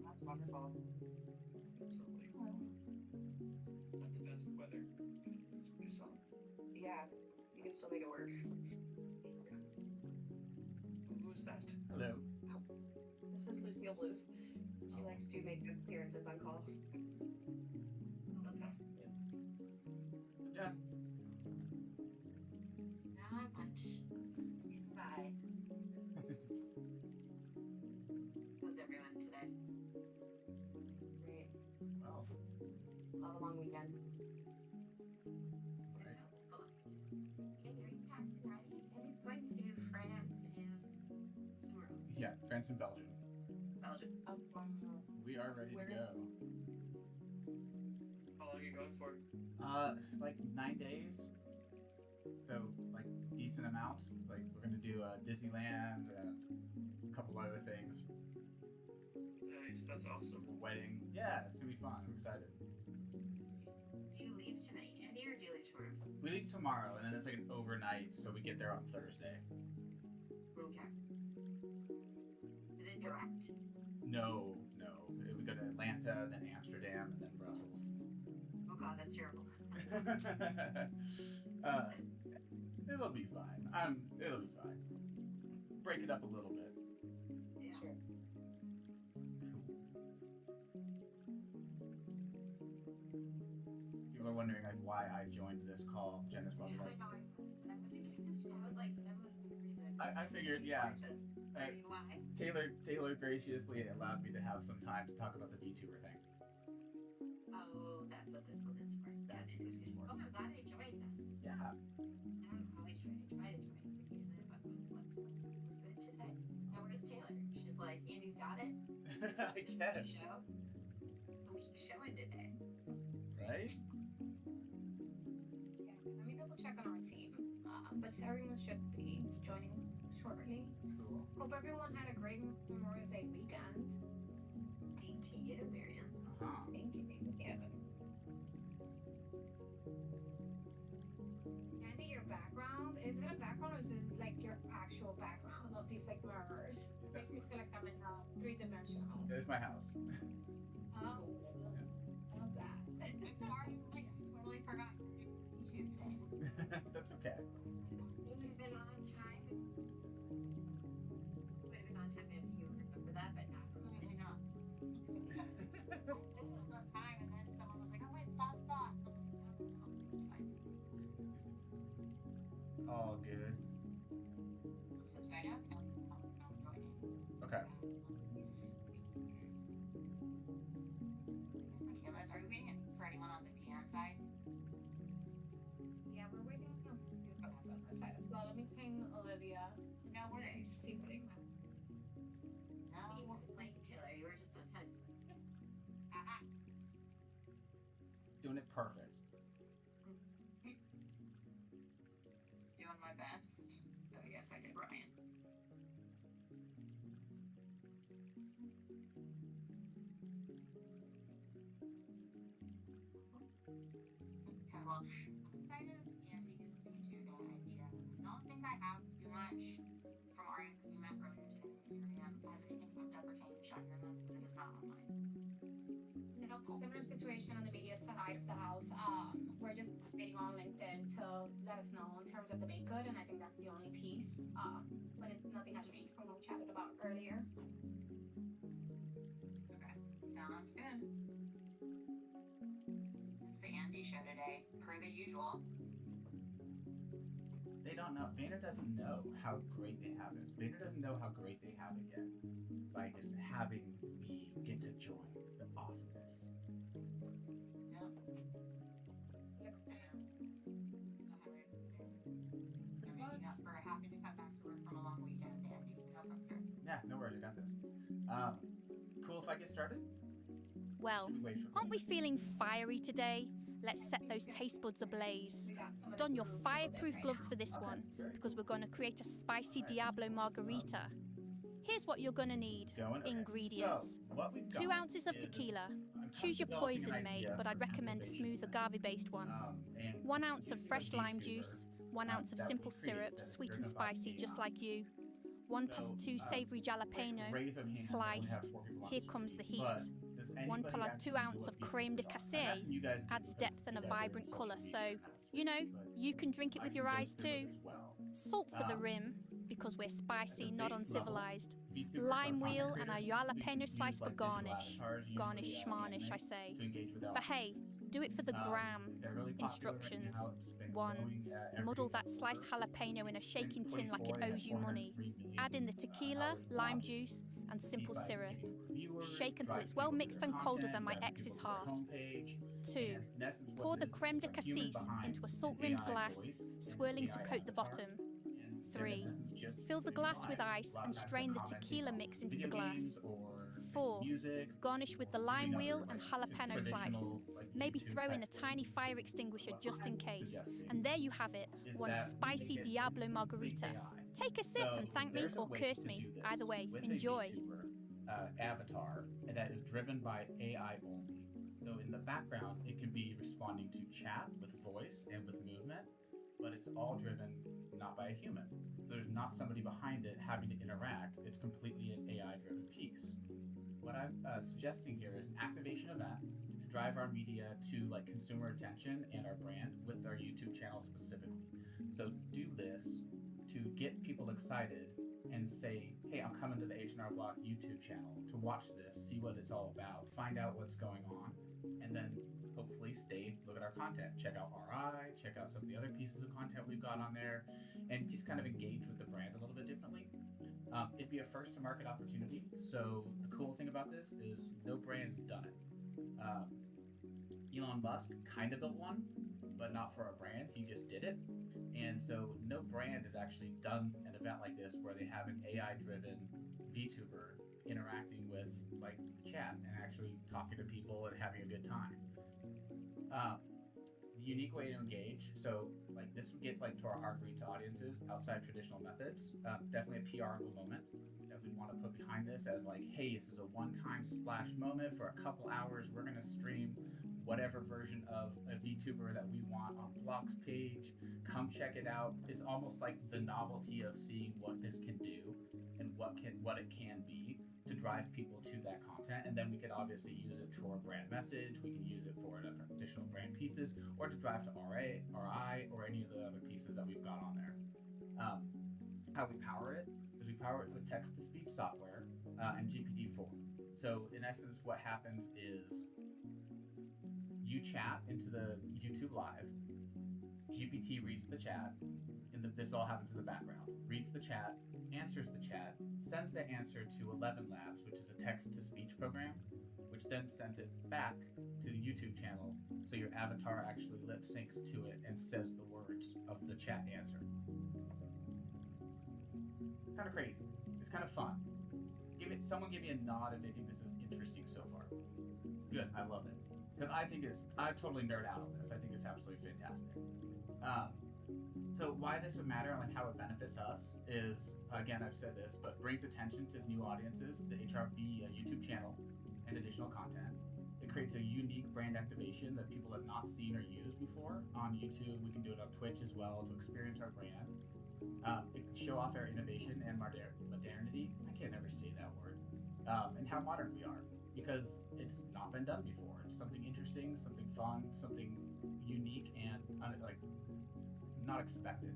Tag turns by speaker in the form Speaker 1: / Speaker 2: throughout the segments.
Speaker 1: That's wonderful.
Speaker 2: Absolutely.
Speaker 1: Oh,
Speaker 2: It's not the best weather, but it's pretty solid.
Speaker 1: yeah, you can still make it work.
Speaker 2: Yeah. Who is that?
Speaker 3: Hello.
Speaker 1: Oh, this is Lucille Bluth. She
Speaker 2: Oh,
Speaker 1: likes to make guest appearances on calls.
Speaker 2: fantastic.
Speaker 3: Good. So, Jen,
Speaker 4: Not much. Getting by. How's everyone today?
Speaker 1: Great.
Speaker 3: well,
Speaker 1: Love a long weekend.
Speaker 4: I
Speaker 3: right?
Speaker 4: do love a long weekend. Andy, are you packed and ready? Andy's going to France and somewhere else.
Speaker 3: Yeah, France and Belgium.
Speaker 4: Belgium.
Speaker 3: We are ready to
Speaker 1: Where?
Speaker 3: go.
Speaker 2: How long are you going for?
Speaker 3: Like 9 days. So, like, decent amount. Like, we're gonna do Disneyland and a couple other things.
Speaker 2: Nice. That's awesome.
Speaker 3: A wedding. Yeah, it's gonna be fun. I'm excited.
Speaker 4: Do you leave tonight, Andy, or do you leave tomorrow?
Speaker 3: We leave tomorrow, and then it's like an overnight, so we get there on Thursday.
Speaker 4: Okay. Is it direct?
Speaker 3: No, no. We go to Atlanta, then Amsterdam, and then Brussels.
Speaker 4: Oh God, that's terrible.
Speaker 3: uh, it'll be fine. It'll be fine. Break it up a little bit.
Speaker 4: Yeah.
Speaker 1: Sure.
Speaker 3: Cool. People are wondering like why I joined this call. Jen is
Speaker 4: Yeah,
Speaker 3: probably
Speaker 4: I
Speaker 3: like,
Speaker 4: know I was, but I was against. I was like, so there must be a reason.
Speaker 3: I
Speaker 4: So
Speaker 3: figured,
Speaker 4: you
Speaker 3: yeah.
Speaker 4: wanted to
Speaker 3: Uh,
Speaker 4: learn why.
Speaker 3: Taylor graciously allowed me to have some time to talk about the VTuber thing.
Speaker 4: Oh, that's what this one is for.
Speaker 3: That's
Speaker 4: Good.
Speaker 3: what this was for.
Speaker 4: Oh, I'm glad I joined then.
Speaker 3: Yeah.
Speaker 4: I'm always trying to join, but usually I have a conflict. But we're good today. Now where's Taylor? She's like, Andy's got it.
Speaker 3: I
Speaker 4: It's a weak
Speaker 3: guess.
Speaker 4: show. It's a weak showing today.
Speaker 3: Right?
Speaker 5: Yeah, let me double check on our team. But everyone should be joining shortly.
Speaker 3: Cool.
Speaker 5: Hope everyone had a great Memorial Day weekend.
Speaker 4: Same to you, Miriam.
Speaker 3: Uh-huh.
Speaker 5: Thank you, thank you. Andy, your background, is it a background or is it like your actual background of these like mirrors?
Speaker 3: That's
Speaker 5: Makes me feel like I'm in three-dimensional.
Speaker 3: it's my house.
Speaker 5: Oh,
Speaker 3: Yeah.
Speaker 5: love that.
Speaker 4: I'm sorry, you're right. I totally forgot you're doing YouTube today.
Speaker 3: That's okay.
Speaker 4: It would have been on time. It would have been on
Speaker 5: side as well. Let me ping Olivia.
Speaker 4: No worries.
Speaker 5: See what they want.
Speaker 4: You
Speaker 6: No.
Speaker 4: weren't late, Taylor. You were just a touch late.
Speaker 6: Uh-uh.
Speaker 3: Doing it perfect.
Speaker 6: Doing my best. So yes, I did Ryan. Okay, well, outside of Andy's VTuber idea, I don't think I have too much from our end because we met earlier today. Miriam, has anything popped up or changed on your end? Because it is not on mine.
Speaker 5: Nope, similar situation on the media side of the house. We're just waiting on LinkedIn to let us know in terms of the make good, and I think that's the only piece. But nothing has changed from what we chatted about earlier.
Speaker 6: Okay, sounds good. It's the Andy show today, per the usual.
Speaker 3: They don't know. Vayner doesn't know how great they have it. Vayner doesn't know how great they have it yet by just having me get to join the awesomeness.
Speaker 6: Yep.
Speaker 5: Look,
Speaker 6: The hype. You're making up for having to come back to work from a long weekend, Andy. No pressure.
Speaker 3: Yeah, no worries. I got this. Cool if I get started?
Speaker 7: Well,
Speaker 3: Should we wait for
Speaker 7: aren't we
Speaker 3: Colton?
Speaker 7: feeling fiery today? Let's set those taste buds ablaze.
Speaker 5: we got some of the
Speaker 7: Don your
Speaker 5: group people
Speaker 7: fireproof
Speaker 5: right
Speaker 7: gloves
Speaker 5: now.
Speaker 7: for this
Speaker 3: Okay,
Speaker 7: one,
Speaker 3: very
Speaker 7: because
Speaker 3: cool.
Speaker 7: we're going to create a spicy
Speaker 3: Alright,
Speaker 7: Diablo
Speaker 3: let's
Speaker 7: margarita. Here's what you're going to need.
Speaker 3: going. Okay.
Speaker 7: Ingredients.
Speaker 3: So, what we've
Speaker 7: 2
Speaker 3: got
Speaker 7: ounces of
Speaker 3: is
Speaker 7: tequila.
Speaker 3: I'm
Speaker 7: Choose your
Speaker 3: developing an
Speaker 7: poison, mate,
Speaker 3: idea
Speaker 7: but I'd
Speaker 3: for
Speaker 7: recommend a
Speaker 3: activation
Speaker 7: smooth
Speaker 3: event.
Speaker 7: agave-based one.
Speaker 3: And
Speaker 7: 1 ounce of
Speaker 3: using a
Speaker 7: fresh lime
Speaker 3: VTuber,
Speaker 7: juice, 1 ounce of
Speaker 3: that
Speaker 7: simple
Speaker 3: we create
Speaker 7: syrup,
Speaker 3: that is
Speaker 7: sweet and
Speaker 3: driven by
Speaker 7: spicy, just
Speaker 3: AI.
Speaker 7: like you. 1
Speaker 3: So,
Speaker 7: + 2 savory
Speaker 3: quick
Speaker 7: jalapeno,
Speaker 3: raise of hands. I only have
Speaker 7: sliced.
Speaker 3: 4 people on
Speaker 7: Here
Speaker 3: the
Speaker 7: comes the
Speaker 3: screen,
Speaker 7: heat.
Speaker 3: but does
Speaker 7: 1
Speaker 3: anybody
Speaker 7: +
Speaker 3: actually
Speaker 7: 2
Speaker 3: know
Speaker 7: ounce
Speaker 3: what
Speaker 7: of creme de
Speaker 3: VTubers are? I'm
Speaker 7: cassé
Speaker 3: imagining you guys do
Speaker 7: adds
Speaker 3: because
Speaker 7: depth and
Speaker 3: you
Speaker 7: a
Speaker 3: guys are in
Speaker 7: vibrant
Speaker 3: social
Speaker 7: colour,
Speaker 3: media
Speaker 7: so,
Speaker 3: capacity,
Speaker 7: you know,
Speaker 3: but
Speaker 7: you can drink it
Speaker 3: I
Speaker 7: with
Speaker 3: can
Speaker 7: your
Speaker 3: go
Speaker 7: eyes
Speaker 3: through it
Speaker 7: too.
Speaker 3: as well.
Speaker 7: Salt for the rim, because we're
Speaker 3: At
Speaker 7: spicy,
Speaker 3: the
Speaker 7: not
Speaker 3: base level,
Speaker 7: uncivilized.
Speaker 3: VTubers
Speaker 7: Lime
Speaker 3: are content
Speaker 7: wheel and a
Speaker 3: creators who
Speaker 7: jalapeno
Speaker 3: use,
Speaker 7: slice for
Speaker 3: like, digital
Speaker 7: garnish.
Speaker 3: avatars, usually,
Speaker 7: Garnish schmarnish, I
Speaker 3: anime,
Speaker 7: say.
Speaker 3: to engage with their
Speaker 7: But hey,
Speaker 3: audiences.
Speaker 7: do it for the gram.
Speaker 3: They're really popular right
Speaker 7: Instructions.
Speaker 3: now. It's been
Speaker 7: 1.
Speaker 3: growing every
Speaker 7: Muddle that sliced
Speaker 3: quarter.
Speaker 7: jalapeno in a shaking tin like
Speaker 3: 2024,
Speaker 7: it
Speaker 3: they had
Speaker 7: owes you money.
Speaker 3: 403 million,
Speaker 7: Add in the tequila,
Speaker 3: hours
Speaker 7: lime
Speaker 3: watched.
Speaker 7: juice, and simple
Speaker 3: By
Speaker 7: syrup.
Speaker 3: getting more viewers,
Speaker 7: Shake until
Speaker 3: drive
Speaker 7: it's well
Speaker 3: people to
Speaker 7: mixed
Speaker 3: their
Speaker 7: and colder
Speaker 3: content,
Speaker 7: than my
Speaker 3: driving
Speaker 7: ex's
Speaker 3: people to their
Speaker 7: heart.
Speaker 3: homepage.
Speaker 7: 2.
Speaker 3: And in essence, what
Speaker 7: Pour
Speaker 3: it
Speaker 7: the
Speaker 3: is
Speaker 7: creme de
Speaker 3: a human
Speaker 7: cassis
Speaker 3: behind
Speaker 7: into a
Speaker 3: an
Speaker 7: salt-rimmed
Speaker 3: AI
Speaker 7: glass,
Speaker 3: voice and
Speaker 7: swirling to
Speaker 3: AI
Speaker 7: coat the
Speaker 3: avatar,
Speaker 7: bottom.
Speaker 3: and they're
Speaker 7: 3.
Speaker 3: in essence just
Speaker 7: Fill the
Speaker 3: sitting
Speaker 7: glass with
Speaker 3: live.
Speaker 7: ice
Speaker 3: A lot
Speaker 7: and
Speaker 3: of times
Speaker 7: strain
Speaker 3: they're
Speaker 7: the
Speaker 3: commenting
Speaker 7: tequila
Speaker 3: on
Speaker 7: mix into
Speaker 3: video
Speaker 7: the glass.
Speaker 3: games or
Speaker 7: 4.
Speaker 3: music,
Speaker 7: Garnish with the
Speaker 3: or
Speaker 7: lime
Speaker 3: doing
Speaker 7: wheel
Speaker 3: other,
Speaker 7: and
Speaker 3: like,
Speaker 7: jalapeno slice.
Speaker 3: traditional, like,
Speaker 7: Maybe
Speaker 3: YouTube
Speaker 7: throw in a
Speaker 3: type
Speaker 7: tiny
Speaker 3: things.
Speaker 7: fire extinguisher
Speaker 3: What
Speaker 7: just in
Speaker 3: I'm
Speaker 7: case.
Speaker 3: suggesting
Speaker 7: And there you have it,
Speaker 3: is
Speaker 7: one
Speaker 3: that we make
Speaker 7: spicy
Speaker 3: it
Speaker 7: Diablo
Speaker 3: complete
Speaker 7: margarita.
Speaker 3: AI.
Speaker 7: Take a sip and thank me
Speaker 3: There's a
Speaker 7: or
Speaker 3: way
Speaker 7: curse
Speaker 3: to
Speaker 7: me.
Speaker 3: do this
Speaker 7: Either way,
Speaker 3: with
Speaker 7: enjoy.
Speaker 3: a VTuber avatar that is driven by AI only. So in the background, it can be responding to chat with voice and with movement, but it's all driven not by a human. So there's not somebody behind it having to interact. It's completely an AI-driven piece. What I'm suggesting here is an activation event to drive our media to like consumer attention and our brand with our YouTube channel specifically. So do this to get people excited and say, hey, I'm coming to the H&R Block YouTube channel to watch this, see what it's all about, find out what's going on, and then hopefully look at our content, check out RI, check out some of the other pieces of content we've got on there, and just kind of engage with the brand a little bit differently. It'd be a first to market opportunity. So the cool thing about this is no brand's done it. Elon Musk kind of built one, but not for a brand. He just did it. And so no brand has actually done an event like this where they have an AI-driven VTuber interacting with like chat and actually talking to people and having a good time. The unique way to engage, so like this would get like to our hard reach audiences outside traditional methods. Definitely a PRable moment that we'd want to put behind this as like, hey, this is a one-time splash moment for a couple hours. We're gonna stream whatever version of a VTuber that we want on Block's page. Come check it out. It's almost like the novelty of seeing what this can do and what it can be to drive people to that content, and then we could obviously use it to our brand message. We can use it for additional brand pieces, or to drive to RI, or any of the other pieces that we've got on there. How we power it is we power it with text-to-speech software and GPT-4. So in essence, what happens is you chat into the YouTube Live. GPT reads the chat. and this all happens in the background, reads the chat, answers the chat, sends the answer to 11 Labs, which is a text to speech program, which then sends it back to the YouTube channel so your avatar actually lip syncs to it and says the words of the chat answer. Kind of crazy. It's kind of fun. Someone give me a nod if they think this is interesting so far. Good, I love it. Because I totally nerd out on this. I think it's absolutely fantastic. So why this would matter and like how it benefits us is, again, I've said this, but brings attention to new audiences to the HRB YouTube channel and additional content. It creates a unique brand activation that people have not seen or used before on YouTube. We can do it on Twitch as well to experience our brand. It can show off our innovation and modernity. I can't ever say that word. And how modern we are, because it's not been done before. It's something interesting, something fun, something unique, and not expected.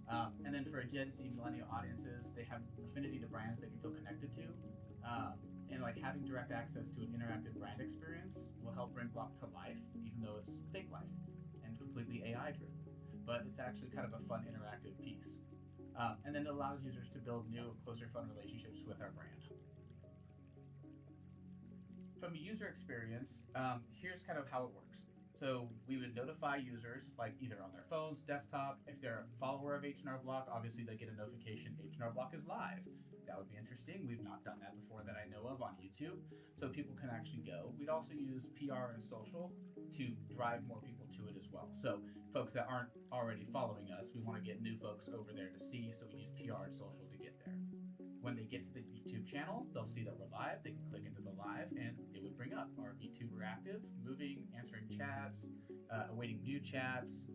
Speaker 3: And then for Gen Z millennial audiences, they have affinity to brands they can feel connected to. And like having direct access to an interactive brand experience will help bring Block to life, even though it's fake life and completely AI driven. But it's actually kind of a fun interactive piece. And then it allows users to build new, closer, fun relationships with our brand. From a user experience, here's kind of how it works. So we would notify users, like either on their phones, desktop. If they're a follower of H&R Block, obviously they get a notification H&R Block is live. That would be interesting. We've not done that before that I know of on YouTube, so people can actually go. We'd also use PR and social to drive more people to it as well. So folks that aren't already following us, we want to get new folks over there to see, so we use PR and social to get there. When they get to the YouTube channel, they'll see that we're live. They can click into the live, and it would bring up our VTuber active, moving, answering chats, awaiting new chats,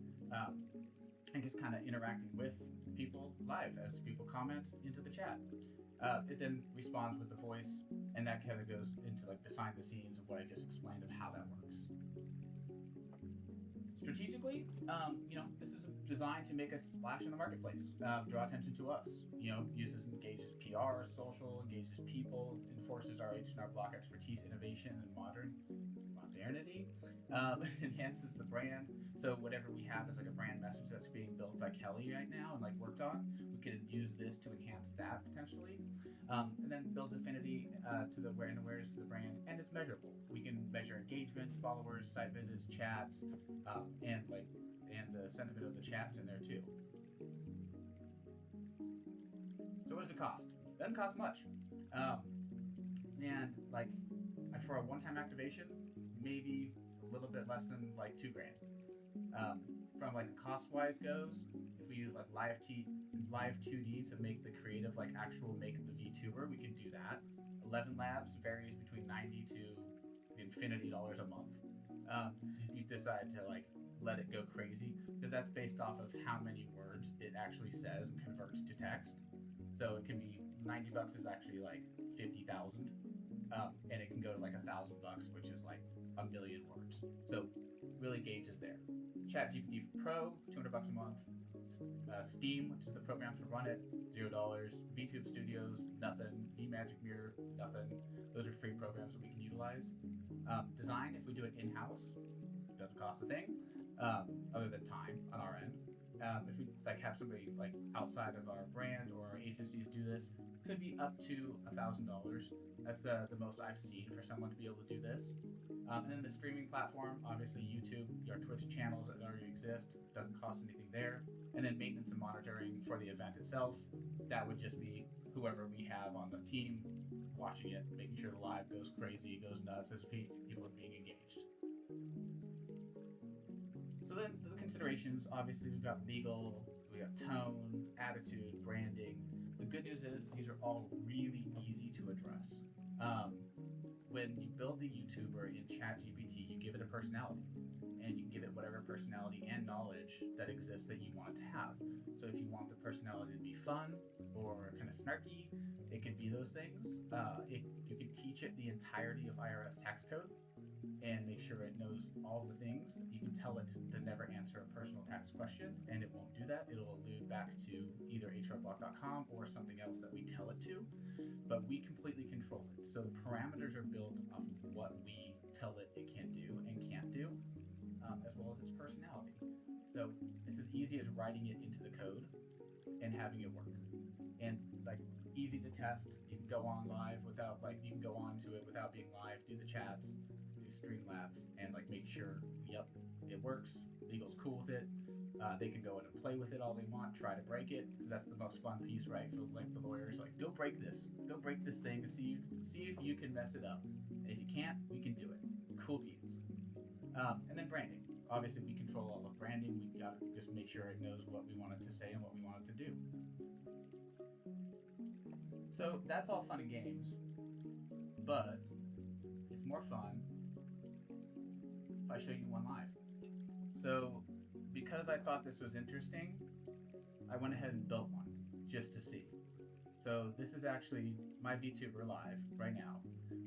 Speaker 3: and just kind of interacting with people live as people comment into the chat. It then responds with the voice, and that kind of goes into like behind the scenes of what I just explained of how that works. Strategically, this is designed to make a splash in the marketplace, draw attention to us. Uses and engages PR, social, engages people, enforces our H&R Block expertise, innovation, and modernity, enhances the brand. So whatever we have is like a brand message that's being built by Kelly right now and like worked on, we could use this to enhance that potentially, and then builds affinity to the brand awareness to the brand, and it's measurable. We can measure engagements, followers, site visits, chats, and the sentiment of the chats in there too. So what does it cost? It doesn't cost much, and like for a one-time activation, maybe a little bit less than like $2,000. From like cost-wise goes, if we use like live 2D to make the creative, like actual make the VTuber, we can do that. 11 Labs varies between $90 to infinity dollars a month. If you decide to like let it go crazy, because that's based off of how many words it actually says and converts to text. So it can be $90 is actually like 50,000, and it can go to like $1,000, which is like a million words. So really gauges there. ChatGPT Pro, $200 a month. Steam, which is the program to run it, $0. VTube Studios, nothing. VMagic Mirror, nothing. Those are free programs that we can utilize. Design, if we do it in-house, doesn't cost a thing, other than time on our end. If we like have somebody like outside of our brand or our agencies do this, could be up to $1,000. That's the most I've seen for someone to be able to do this. And then the streaming platform, obviously YouTube, your Twitch channels that already exist, doesn't cost anything there. And then maintenance and monitoring for the event itself, that would just be whoever we have on the team watching it, making sure the live goes crazy, goes nuts as people are being engaged. So then the considerations, obviously we've got legal, we got tone, attitude, branding. The good news is these are all really easy to address. When you build the YouTuber in ChatGPT, you give it a personality, and you can give it whatever personality and knowledge that exists that you want it to have. So if you want the personality to be fun or kind of snarky, it can be those things. You can teach it the entirety of IRS tax code and make sure it knows all the things. You can tell it to never answer a personal tax question, and it won't do that. It'll allude back to either hrblock.com or something else that we tell it to, but we completely control it. So the parameters are built off of what we tell it can do and can't do, as well as its personality. So it's as easy as writing it into the code and having it work. And like easy to test. You can go on live without you can go on to it without being live, do the chats, do Streamlabs, and like make sure, yep, it works. Legal's cool with it. They can go in and play with it all they want, try to break it, because that's the most fun piece, right? For like the lawyers, like go break this thing to see if you can mess it up. And if you can't, we can do it. Cool beans. And then branding. Obviously, we control all of branding. We've got to just make sure it knows what we want it to say and what we want it to do. So that's all fun and games, but it's more fun if I show you one live. So because I thought this was interesting, I went ahead and built one just to see. So this is actually my VTuber live right now.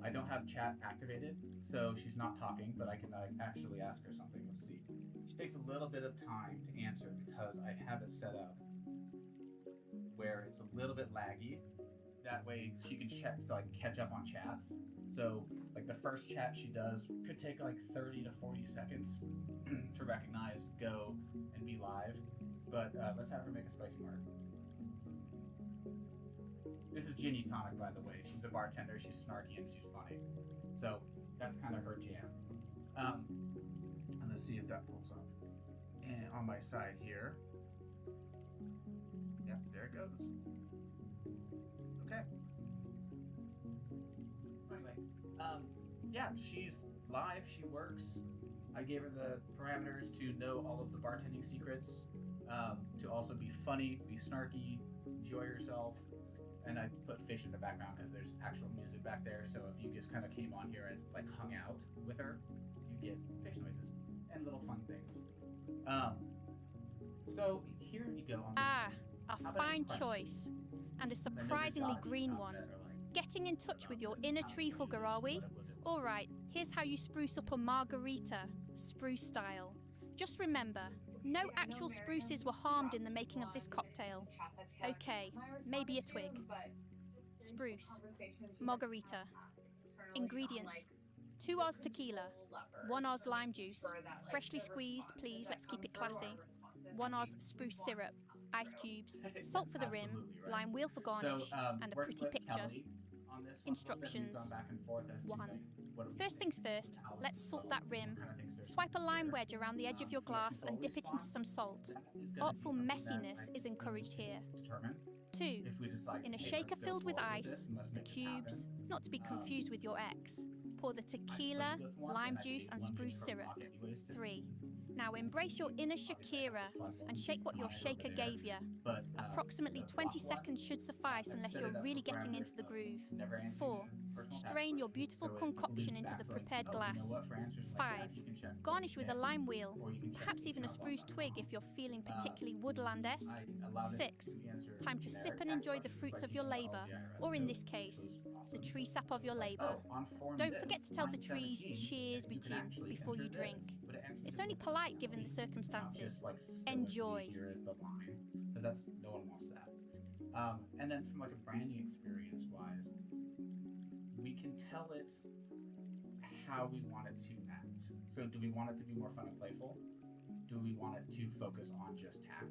Speaker 3: I don't have chat activated, so she's not talking, but I can actually ask her something. Let's see. She takes a little bit of time to answer because I have it set up where it's a little bit laggy. That way she can catch up on chats. So like the first chat she does could take like 30 to 40 seconds to recognize, go, and be live. But let's have her make a spicy mark. This is Ginny Tonic, by the way. She's a bartender. She's snarky and she's funny. So that's kind of her jam. And let's see if that pulls up. And on my side here. Yep, there it goes. Okay. Anyway, yeah, she's live. She works. I gave her the parameters to know all of the bartending secrets, to also be funny, be snarky, enjoy yourself. And I put fish in the background because there's actual music back there. So if you just kind of came on here and like hung out with her, you get fish noises and little fun things. So here you go.
Speaker 7: A fine choice, and a surprisingly green one. Getting in touch with your inner tree hugger, are we? All right, here's how you spruce up a margarita, spruce style. Just remember, no actual spruces were harmed in the making of this cocktail. Okay, maybe a twig. Spruce, margarita. Ingredients: 2 Oz tequila, 1 Oz lime juice, freshly squeezed, please, let's keep it classy, 1 Oz spruce syrup, ice cubes, salt for the rim, lime wheel for garnish, and a pretty picture. Instructions. 1. First things first, let's salt that rim. Swipe a lime wedge around the edge of your glass and dip it into some salt. Artful messiness is encouraged here. 2. In a shaker filled with ice, the cubes, not to be confused with your ex, pour the tequila, lime juice, and spruce syrup. 3. Now embrace your inner Shakira and shake what your shaker gave you. Approximately 20 seconds should suffice unless you're really getting into the groove. 4. Strain your beautiful concoction into the prepared glass. 5. Garnish with a lime wheel, perhaps even a spruce twig if you're feeling particularly woodland-esque. 6. Time to sip and enjoy the fruits of your labour, or in this case, the tree sap of your labour. Don't forget to tell the trees cheers with you before you drink. It's only polite given the circumstances. Enjoy.
Speaker 3: Because that's, no one wants that. And then from like a branding experience wise, we can tell it how we want it to act. So do we want it to be more fun and playful? Do we want it to focus on just tax?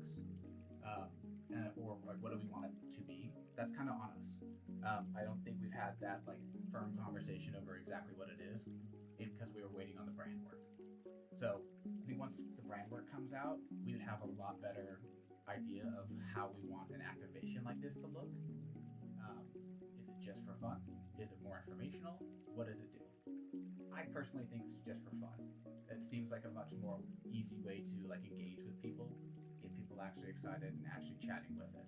Speaker 3: Or like, what do we want it to be? That's kind of on us. I don't think we've had that like firm conversation over exactly what it is, because we were waiting on the brand work. So I think once the brand work comes out, we would have a lot better idea of how we want an activation like this to look. Is it just for fun? Is it more informational? What does it do? I personally think it's just for fun. It seems like a much more easy way to like engage with people, get people actually excited and actually chatting with it.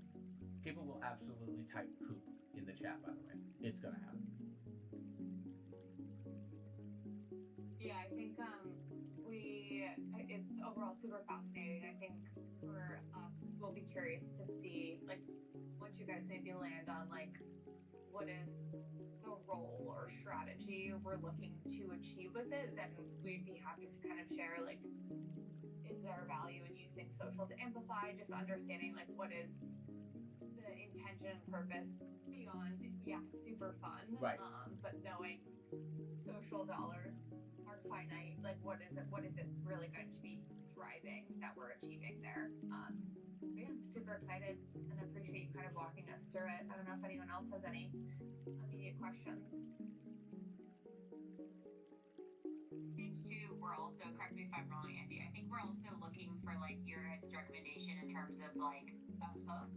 Speaker 3: People will absolutely type poop in the chat, by the way. It's gonna happen.
Speaker 1: Yeah, I think it's overall super fascinating. I think for us, we'll be curious to see like what you guys maybe land on, like what is the role or strategy we're looking to achieve with it. Then we'd be happy to kind of share like, is there value in using social to amplify? Just understanding like what is the intention and purpose beyond, yes, super fun,
Speaker 3: right?
Speaker 1: But knowing social dollars are finite, like what is it really going to be thriving that we're achieving there. But yeah, I'm super excited and appreciate you kind of walking us through it. I don't know if anyone else has any immediate questions.
Speaker 6: I think too, we're also, correct me if I'm wrong, Andy, I think we're also looking for like your guys' recommendation in terms of like a hook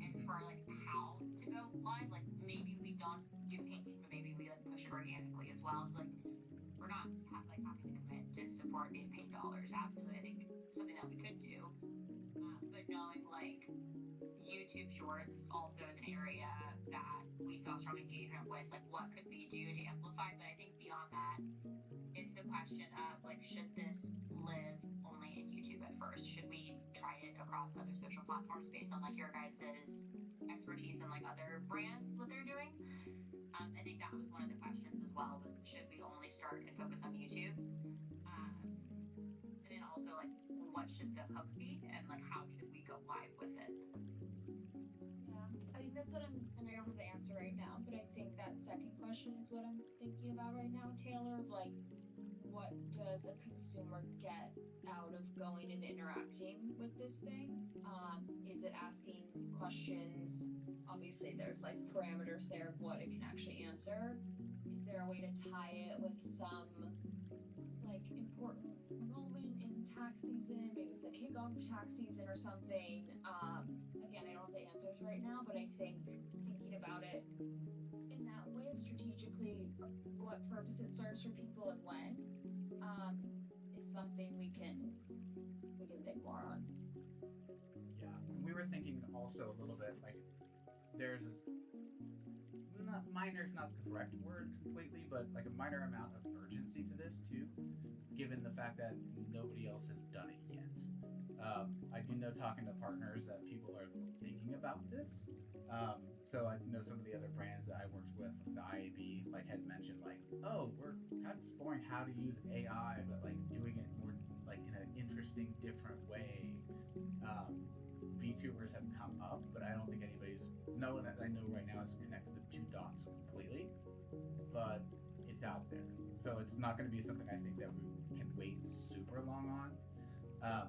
Speaker 6: and for like how to go live. Like maybe we don't do paid, but maybe we like push it organically as well. So like we're not like having to commit to support via paid dollars. Absolutely, I think something that we could do. But knowing like YouTube Shorts also is an area that we saw strong engagement with. Like, what could we do to amplify? But I think beyond that, it's the question of like, should this live only in YouTube at first? Should we try it across other social platforms based on like your guys' expertise and like other brands, what they're doing? I think that was one of the questions as well, was should we only start and focus on YouTube? And then also like, what should the hook be and like how should we go live with it?
Speaker 5: Yeah, I think that's what and I don't have the answer right now, but I think that second question is what I'm thinking about right now, Taylor, of like, what does a consumer get out of going and interacting with this thing? Is it asking questions? Obviously, there's like parameters there of what it can actually answer. Is there a way to tie it with some like important moment in tax season, maybe with the kickoff of tax season or something? Again, I don't have the answers right now, but I think thinking about it in that way strategically, what purpose it serves for people and when, is something we can think more on.
Speaker 3: Yeah, and we were thinking also a little bit like there's a not minor is not the correct word completely, but like a minor amount of urgency to this too, given the fact that nobody else has done it yet. I do know talking to partners that people are thinking about this. So I know some of the other brands that I worked with the IAB, like had mentioned like, oh, we're kind of exploring how to use AI, but like doing it more like in an interesting, different way. VTubers have come up, but I don't think anybody's no one that I know right now has connected the two dots completely. But it's out there, so it's not going to be something I think that we can wait super long on. Um,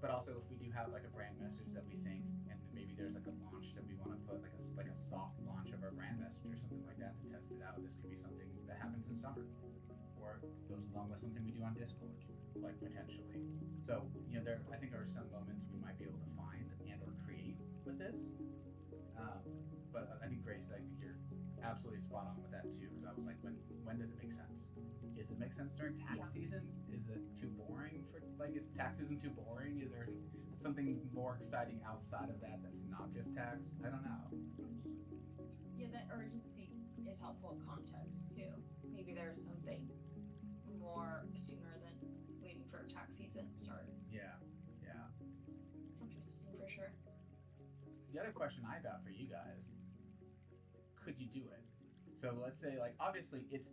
Speaker 3: but also, if we do have like a brand message that we think, and then maybe there's like a launch that we want to put like a soft launch of our brand message or something like that to test it out. This could be something that happens in summer, or goes along with something we do on Discord, like potentially. So there I think are some moments we might be able to find and or create with this. Um, but I think Grace, I think you're absolutely spot on with that too, because I was like, when does it make sense? Does it make sense during tax
Speaker 5: Yeah.
Speaker 3: season? Is it too boring for like is tax season too boring? Is there something more exciting outside of that that's not just tax? I don't know.
Speaker 5: Yeah, that urgency is helpful context too. Maybe there's something more sooner than waiting for tax season to start.
Speaker 3: Yeah, yeah.
Speaker 5: It's interesting for sure.
Speaker 3: The other question I got for you guys, could you do it? So let's say like obviously it's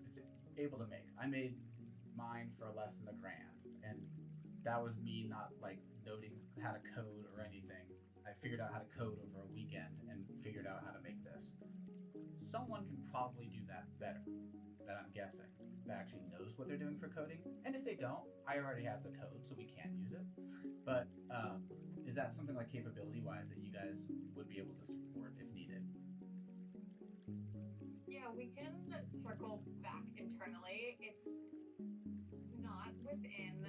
Speaker 3: able to make. I made mine for less than $1,000, and that was me not like noting how to code or anything. I figured out how to code over a weekend and figured out how to make this. Someone can probably do that better, that I'm guessing, that actually knows what they're doing for coding. And if they don't, I already have the code, so we can use it. But is that something like capability wise that you guys would be able to support if needed?
Speaker 1: Yeah, we can circle back internally. It's not within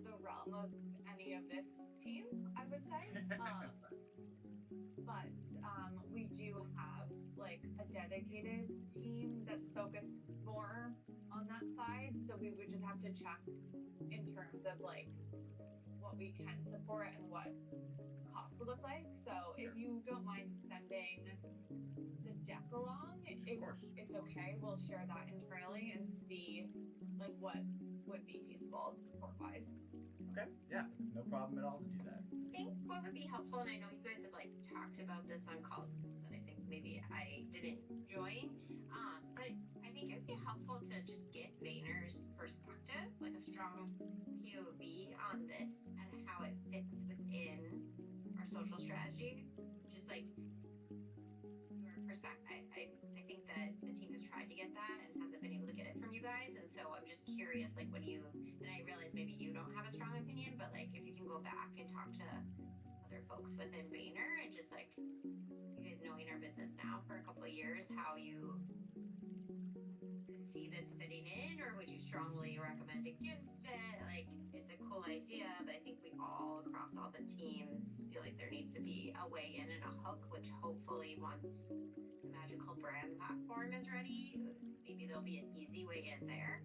Speaker 1: the realm of any of this team, I would say. But we do have like a dedicated team that's focused more on that side. So we would just have to check in terms of like what we can support and what costs would look like. So if
Speaker 3: Sure.
Speaker 1: you don't mind sending the deck along,
Speaker 3: Of
Speaker 1: if
Speaker 3: course.
Speaker 1: it's okay, we'll share that internally and see like what would be feasible support wise.
Speaker 3: Okay. Yeah. No problem at all to do that.
Speaker 4: I think what would be helpful, and I know you guys have like talked about this on calls that I think maybe I didn't join, but I think it would be helpful to just get Vayner's perspective, like a strong POV on this and how it fits within our social strategy. Just like your perspective, I think that the team has tried to get that and hasn't been able to get it from you guys, and so I'm just curious, like, what do you? And I realize maybe you don't have a strong go back and talk to other folks within Vayner and just like you guys knowing our business now for a couple of years, how you could see this fitting in, or would you strongly recommend against it? Like, it's a cool idea, but I think we all across all the teams feel like there needs to be a way in and a hook, which hopefully once the magical brand platform is ready, maybe there'll be an easy way in there.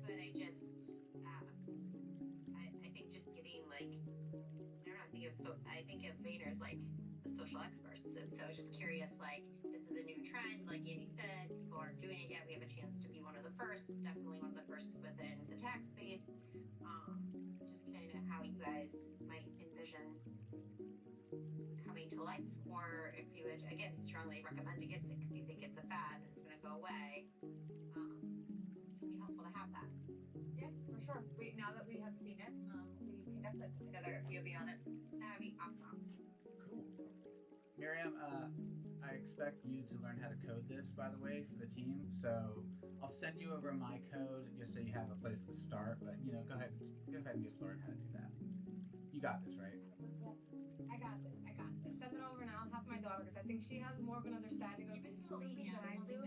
Speaker 4: But I think just getting like, I don't know, I think of Vayner as like the social experts. And so I was just curious, like, this is a new trend. Like Andy said, people aren't doing it yet. We have a chance to be one of the first, definitely one of the first within the tax space. Just kind of how you guys might envision coming to life, or if you would, again, strongly recommend against it because you think it's a fad and it's going to go away. It'd be helpful to have that.
Speaker 1: Yeah, for sure. Now that we have seen it, we can definitely put together a POV on it.
Speaker 4: That would be awesome.
Speaker 3: Cool. Miriam, I expect you to learn how to code this, by the way, for the team. So I'll send you over my code just so you have a place to start. But go ahead and just learn how to do that. You got this, right?
Speaker 5: I got this. I got this. Send it over and I'll have my daughter because I think she has more of an understanding of these things than I do.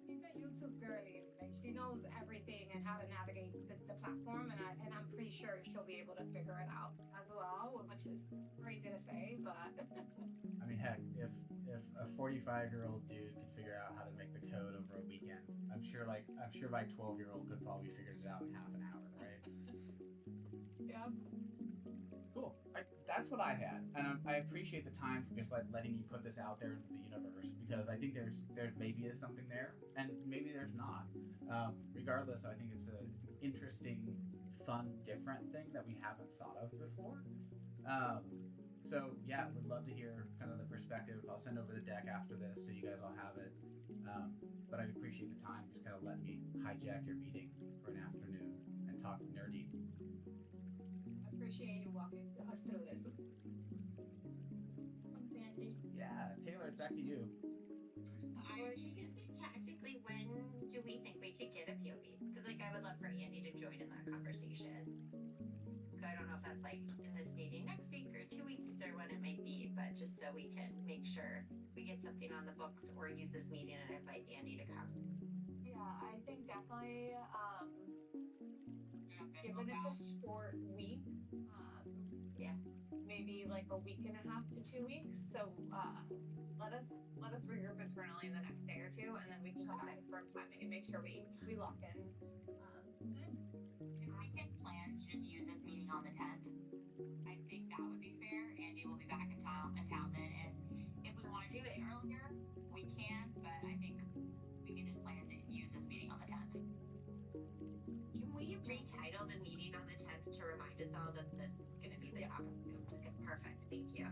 Speaker 5: She's a YouTube girly. Like she knows everything and how to navigate the platform, and I'm pretty sure she'll be able to figure it out as well, which is crazy to say, but
Speaker 3: I mean, heck, if a 45-year-old dude could figure out how to make the code over a weekend, I'm sure my 12-year-old could probably figure it out in half an hour, right?
Speaker 5: yeah.
Speaker 3: Cool. That's what I had, and I appreciate the time for just like letting me put this out there into the universe because I think there maybe is something there, and maybe there's not. Regardless, I think it's an interesting, fun, different thing that we haven't thought of before. So yeah, would love to hear kind of the perspective. I'll send over the deck after this so you guys all have it. But I appreciate the time, just kind of letting me hijack your meeting for an afternoon and talk nerdy.
Speaker 5: I appreciate you walking us through this.
Speaker 6: Thanks, Andy.
Speaker 3: Yeah, Taylor, it's back to you.
Speaker 4: Well, I was just gonna say, tactically, when do we think we could get a POV? Because, like, I would love for Andy to join in that conversation. I don't know if that's like in this meeting next week or 2 weeks or when it might be, but just so we can make sure we get something on the books or use this meeting and invite Andy to come.
Speaker 1: Yeah, I think definitely, given it's a short week,
Speaker 4: Yeah.
Speaker 1: maybe like a week and a half to 2 weeks. So let us regroup internally in the next day or two, and then we can come back with firm timing and make sure we lock in some time.
Speaker 6: If we can plan to just use this meeting on the 10th, I think that would be fair. Andy will be back in town then, and if we want to do it earlier, we can. But I think we can just plan to use this meeting on the 10th.
Speaker 4: Can we retitle the meeting on the 10th to remind us all that this is going to be the topic? Just perfect. Thank you.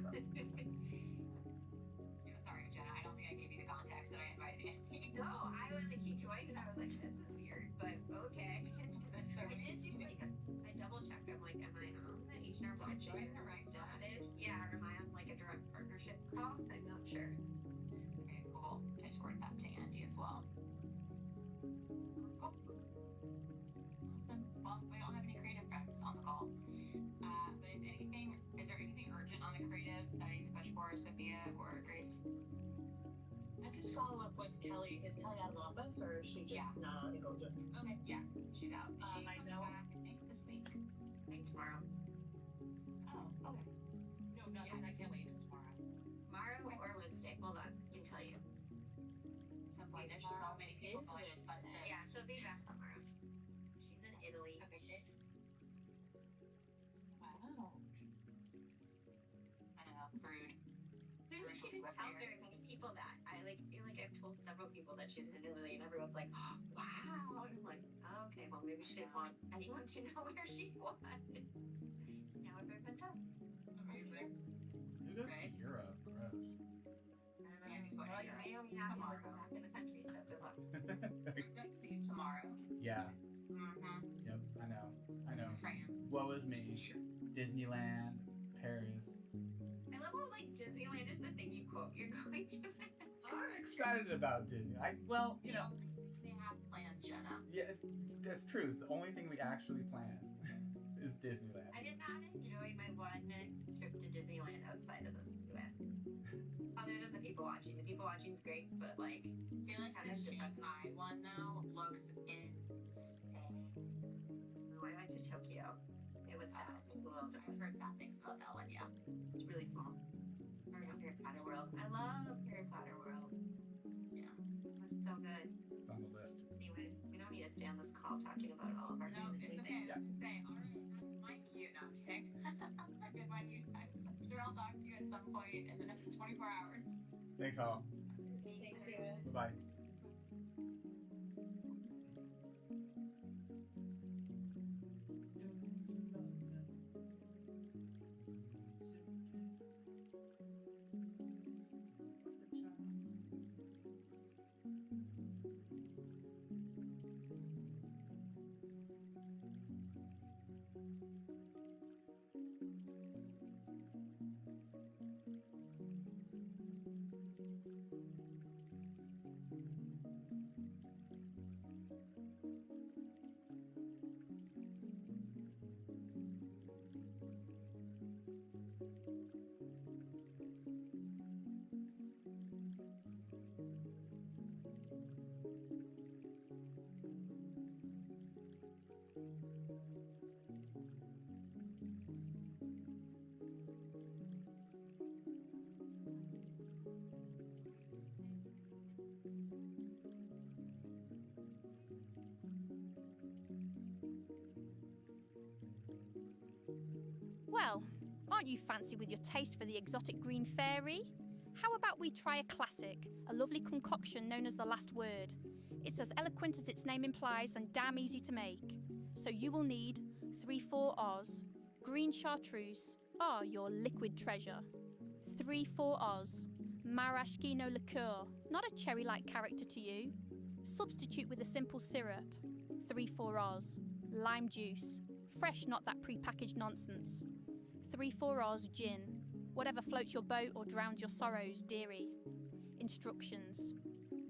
Speaker 6: Yeah, sorry, Jenna. I don't think I gave you the context that I invited Andy.
Speaker 4: No, I was like, he joined, and I was like, this is weird, but okay. I did do like a double check. I'm like, am I on the HR budget
Speaker 6: right
Speaker 4: status? Yeah, or am I on like a direct partnership call? I'm not sure.
Speaker 6: Okay, cool. I just forwarded that to Andy as well. Cool. Awesome. Well, we don't have any creative friends on the call. But if anything, is there anything urgent on the creative that I need to push for, Sophia or Grace?
Speaker 8: I could follow up with Kelly. Is Kelly out of office or is she just not on Eagle?
Speaker 6: Okay, yeah, she's out. She
Speaker 8: I
Speaker 6: comes
Speaker 8: know.
Speaker 6: back, I think, this week.
Speaker 4: I think tomorrow.
Speaker 8: Oh, okay. No, not,
Speaker 6: Yeah.
Speaker 8: and I can't wait until tomorrow.
Speaker 4: Tomorrow or Wednesday. Hold on. I can tell you.
Speaker 6: Some point. There's so many people
Speaker 8: Is
Speaker 6: going to fun
Speaker 8: Wednesday.
Speaker 6: events.
Speaker 4: Yeah, she'll be back tomorrow. She's in Italy.
Speaker 6: Okay, great.
Speaker 8: Wow.
Speaker 6: I don't know, rude.
Speaker 4: Clearly, she didn't tell very many people that. I like feel like I've told several people that she's in Italy, and everyone's like, oh, "Wow!" And I'm like, oh, "Okay, well, maybe she didn't want anyone to know where she was." Now everyone does.
Speaker 6: Amazing.
Speaker 3: Who goes to
Speaker 6: Right?
Speaker 3: Europe? Gross.
Speaker 4: I don't know.
Speaker 6: Andy's going
Speaker 4: Well,
Speaker 6: to
Speaker 4: you
Speaker 6: Europe
Speaker 4: may or may not be able to come
Speaker 6: tomorrow.
Speaker 4: back in the country, so good luck.
Speaker 6: See you tomorrow.
Speaker 3: Yeah.
Speaker 6: Mm-hmm.
Speaker 3: Yep. I know. I know.
Speaker 6: France.
Speaker 3: Woe is me. Disneyland, Paris.
Speaker 4: I love how like Disneyland is the thing you quote. You're going to.
Speaker 3: I'm excited about Disney.
Speaker 6: The only thing they have planned, Jenna. Atlanta.
Speaker 3: Yeah, that's true. It's the only thing we actually planned is Disneyland.
Speaker 4: I did not enjoy my one trip to Disneyland outside of the US. Other than the people watching. The people watching is great, but like
Speaker 6: I feel like
Speaker 4: kind
Speaker 6: the
Speaker 4: of depressing.
Speaker 6: Shanghai one though looks insane.
Speaker 4: Oh, I went to Tokyo. It was sad. It was a little
Speaker 6: I've
Speaker 4: depressing.
Speaker 6: heard sad things about that one. Yeah.
Speaker 4: It's really small. Or
Speaker 6: Yeah.
Speaker 4: Harry Potter World. I love Harry Potter World.
Speaker 6: Yeah.
Speaker 4: It was so good.
Speaker 3: It's on the list.
Speaker 4: Anyway, we don't need to stay on this call talking about all of our
Speaker 6: No,
Speaker 4: fantasy
Speaker 6: it's okay.
Speaker 4: things.
Speaker 6: I was gonna say, all right, that's my cue. No, I'm kidding. Goodbye, you guys. I'm sure I'll talk to you at some point in the next 24 hours.
Speaker 3: Thanks, all.
Speaker 1: Thank you.
Speaker 3: Bye bye.
Speaker 7: Well, aren't you fancy with your taste for the exotic green fairy? How about we try a classic, a lovely concoction known as the last word? It's as eloquent as its name implies and damn easy to make. So you will need 3-4 Oz, green chartreuse, your liquid treasure. 3-4 Oz, maraschino liqueur, not a cherry-like character to you. Substitute with a simple syrup. 3-4 Oz, lime juice, fresh, not that pre-packaged nonsense. 3-4 Oz gin, whatever floats your boat or drowns your sorrows, dearie. Instructions.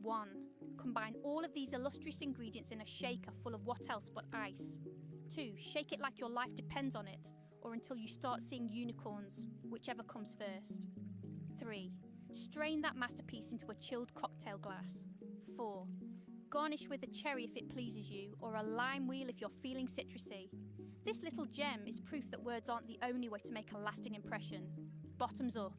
Speaker 7: 1. Combine all of these illustrious ingredients in a shaker full of what else but ice. 2. Shake it like your life depends on it, or until you start seeing unicorns, whichever comes first. 3. Strain that masterpiece into a chilled cocktail glass. 4. Garnish with a cherry if it pleases you, or a lime wheel if you're feeling citrusy. This little gem is proof that words aren't the only way to make a lasting impression. Bottoms up.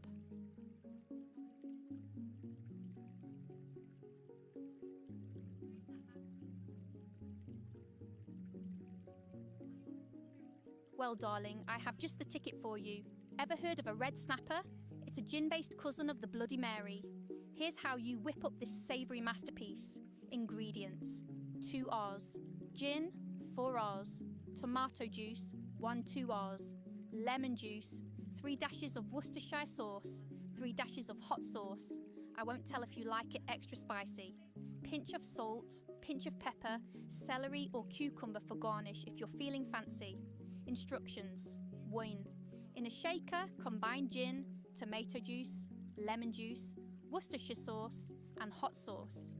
Speaker 7: Well, darling, I have just the ticket for you. Ever heard of a red snapper? It's a gin-based cousin of the Bloody Mary. Here's how you whip up this savoury masterpiece. Ingredients. 2 Rs. Gin, 4 Rs. Tomato juice, 1-2 Rs. Lemon juice, 3 dashes of Worcestershire sauce, 3 dashes of hot sauce. I won't tell if you like it extra spicy. Pinch of salt, pinch of pepper, celery or cucumber for garnish if you're feeling fancy. Instructions. 1. In a shaker, combine gin, tomato juice, lemon juice, Worcestershire sauce, and hot sauce.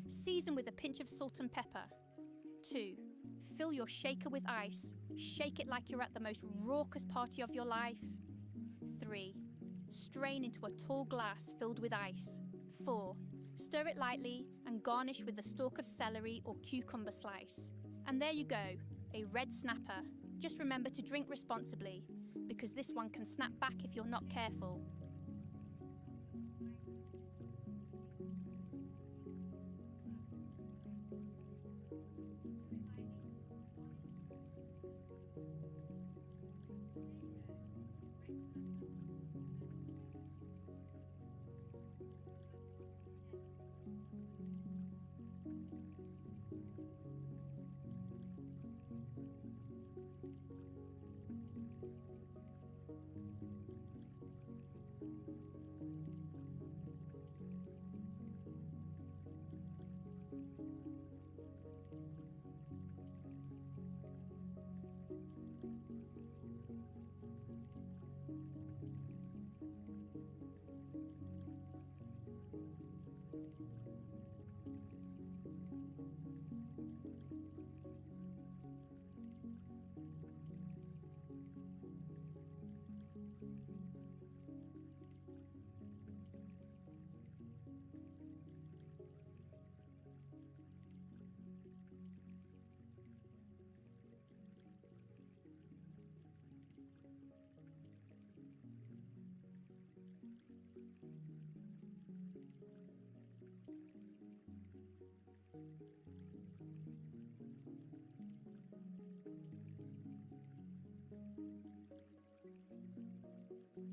Speaker 7: Season with a pinch of salt and pepper. 2. Fill your shaker with ice. Shake it like you're at the most raucous party of your life. 3. Strain into a tall glass filled with ice. 4. Stir it lightly and garnish with a stalk of celery or cucumber slice. And there you go, a red snapper. Just remember to drink responsibly, because this one can snap back if you're not careful.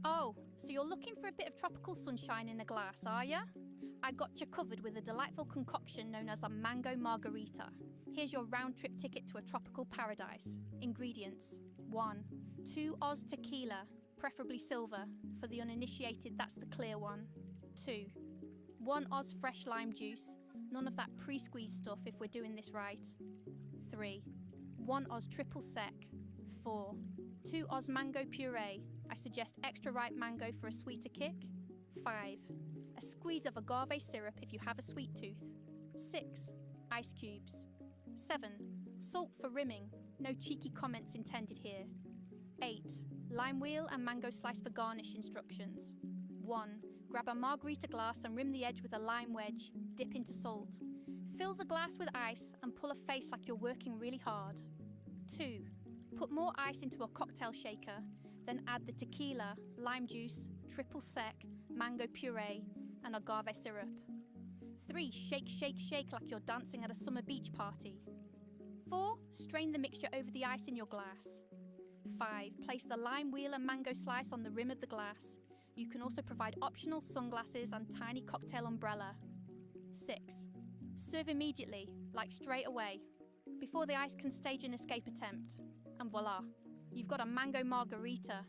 Speaker 7: Oh, so you're looking for a bit of tropical sunshine in a glass, are ya? I got you covered with a delightful concoction known as a mango margarita. Here's your round-trip ticket to a tropical paradise. Ingredients: 1. 2 Oz tequila, preferably silver. For the uninitiated, that's the clear one. 2. 1 Oz fresh lime juice. None of that pre-squeeze stuff if we're doing this right. 3. 1 Oz triple sec. 4. 2 Oz mango puree. I suggest extra ripe mango for a sweeter kick. 5. A squeeze of agave syrup if you have a sweet tooth. 6. Ice cubes. 7. Salt for rimming. No cheeky comments intended here. 8. Lime wheel and mango slice for garnish instructions. 1. Grab a margarita glass and rim the edge with a lime wedge. Dip into salt. Fill the glass with ice and pull a face like you're working really hard. 2. Put more ice into a cocktail shaker, then add the tequila, lime juice, triple sec, mango puree, and agave syrup. 3. Shake, shake, shake like you're dancing at a summer beach party. 4. Strain the mixture over the ice in your glass. 5. Place the lime wheel and mango slice on the rim of the glass. You can also provide optional sunglasses and tiny cocktail umbrella. 6. Serve immediately, like straight away, before the ice can stage an escape attempt. And voila, you've got a mango margarita.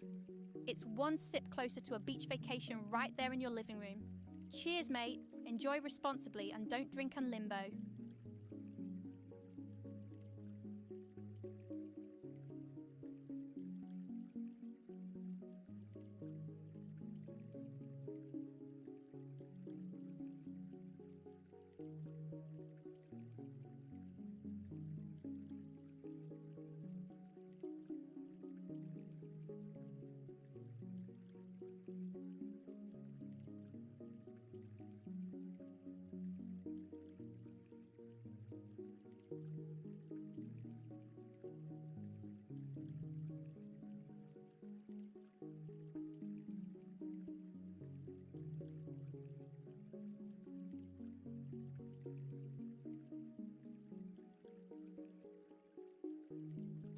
Speaker 7: It's one sip closer to a beach vacation right there in your living room. Cheers, mate. Enjoy responsibly and don't drink and limbo.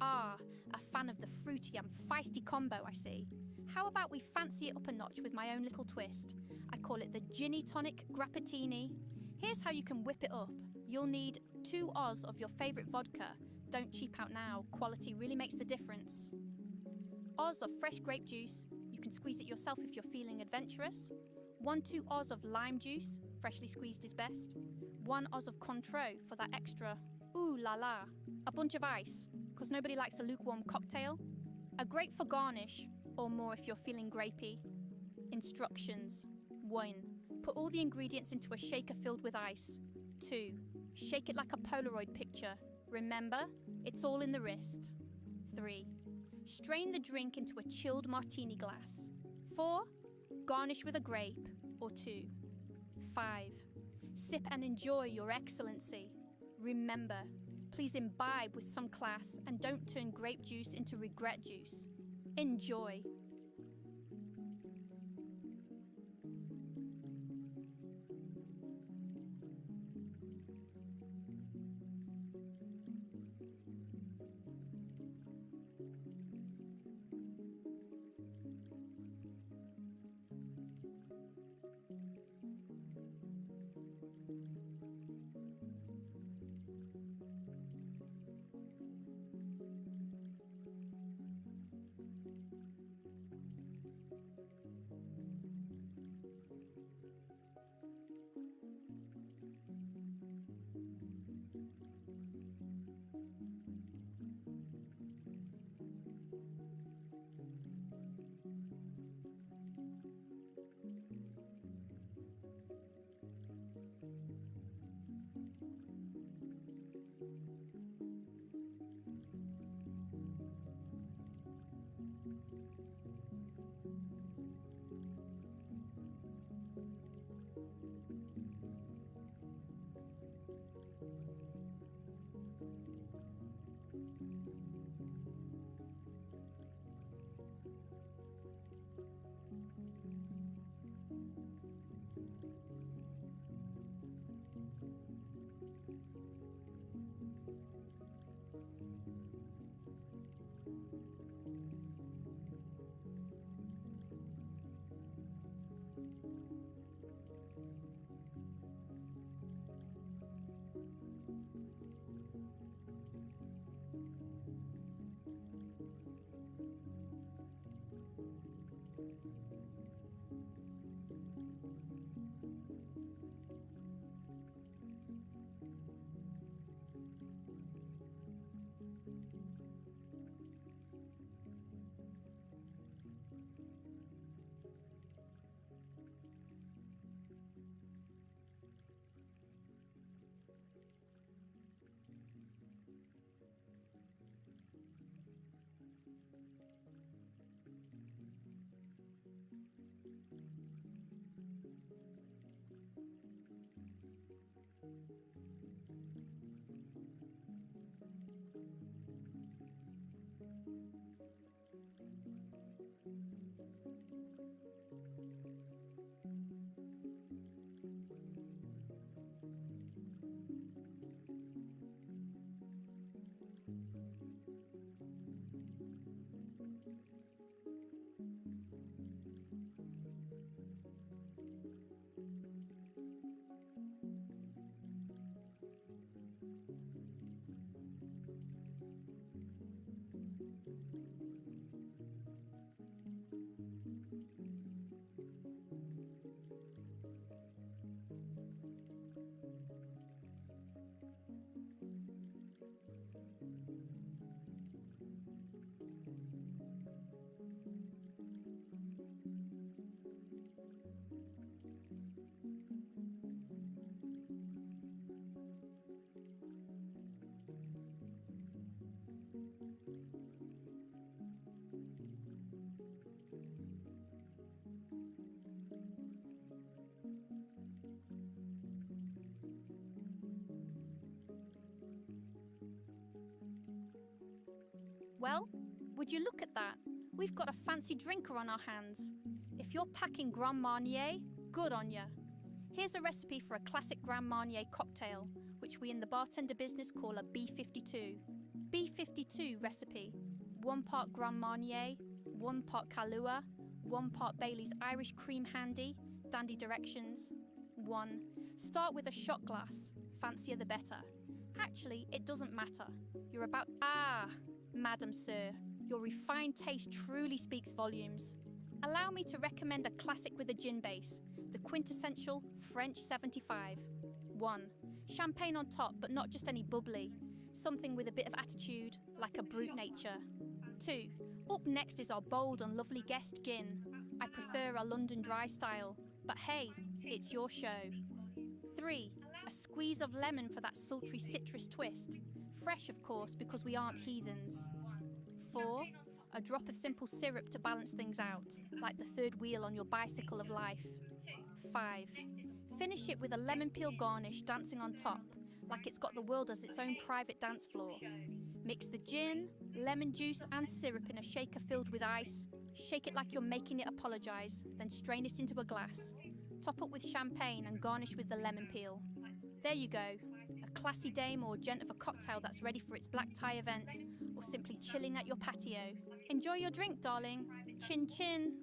Speaker 7: Ah, a fan of the fruity and feisty combo, I see. How about we fancy it up a notch with my own little twist? I call it the Ginny Tonic Grappatini. Here's how you can whip it up. You'll need 2 Oz of your favourite vodka. Don't cheap out now, quality really makes the difference. Oz of fresh grape juice. You can squeeze it yourself if you're feeling adventurous. 1-2 Oz of lime juice, freshly squeezed is best. 1 Oz of Cointreau for that extra ooh la la. A bunch of ice, because nobody likes a lukewarm cocktail. A grape for garnish, or more if you're feeling grapey. Instructions. 1. Put all the ingredients into a shaker filled with ice. 2. Shake it like a Polaroid picture. Remember, it's all in the wrist. 3. Strain the drink into a chilled martini glass. 4. Garnish with a grape, or 2. 5. Sip and enjoy, Your Excellency. Remember, please imbibe with some class and don't turn grape juice into regret juice. Enjoy. Well, would you look at that? We've got a fancy drinker on our hands. If you're packing Grand Marnier, good on ya. Here's a recipe for a classic Grand Marnier cocktail, which we in the bartender business call a B52. B52 recipe: 1 part Grand Marnier, 1 part Kahlua, 1 part Bailey's Irish Cream Handy, dandy directions. 1. Start with a shot glass, fancier the better. Actually, it doesn't matter. You're about... Madam Sir, your refined taste truly speaks volumes. Allow me to recommend a classic with a gin base, the quintessential French 75. 1. Champagne on top, but not just any bubbly. Something with a bit of attitude, like a brute nature. 2. Up next is our bold and lovely guest gin. I prefer a London dry style, but hey, it's your show. 3. A squeeze of lemon for that sultry citrus twist. Fresh, of course, because we aren't heathens. 4. A drop of simple syrup to balance things out, like the third wheel on your bicycle of life. 5. Finish it with a lemon peel garnish dancing on top, like it's got the world as its own private dance floor. Mix the gin, lemon juice and syrup in a shaker filled with ice. Shake it like you're making it apologise, then strain it into a glass. Top up with champagne and garnish with the lemon peel. There you go, a classy dame or gent of a cocktail that's ready for its black tie event, or simply chilling at your patio. Enjoy your drink, darling. Chin chin.